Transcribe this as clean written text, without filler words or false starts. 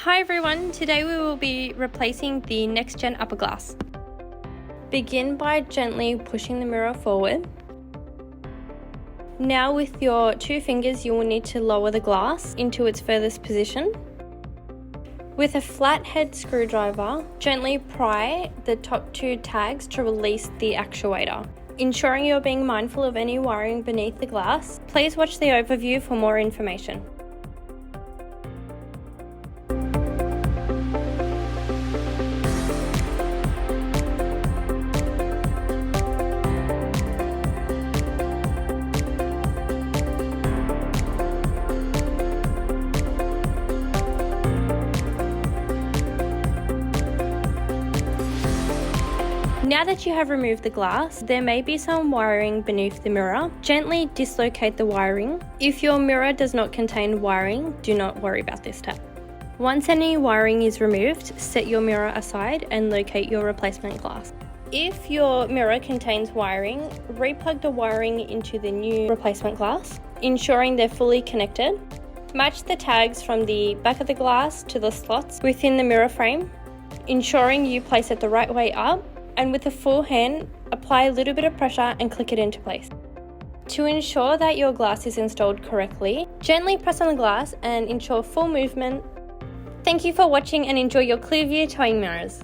Hi everyone, today we will be replacing the next gen upper glass. Begin by gently pushing the mirror forward. Now with your 2 fingers you will need to lower the glass into its furthest position. With a flathead screwdriver, gently pry the top 2 tags to release the actuator. Ensuring you're being mindful of any wiring beneath the glass, please watch the overview for more information. Now that you have removed the glass, there may be some wiring beneath the mirror. Gently dislocate the wiring. If your mirror does not contain wiring, do not worry about this step. Once any wiring is removed, set your mirror aside and locate your replacement glass. If your mirror contains wiring, replug the wiring into the new replacement glass, ensuring they're fully connected. Match the tags from the back of the glass to the slots within the mirror frame, ensuring you place it the right way up. And with a full hand, apply a little bit of pressure and click it into place. To ensure that your glass is installed correctly, gently press on the glass and ensure full movement. Thank you for watching and enjoy your Clearview towing mirrors.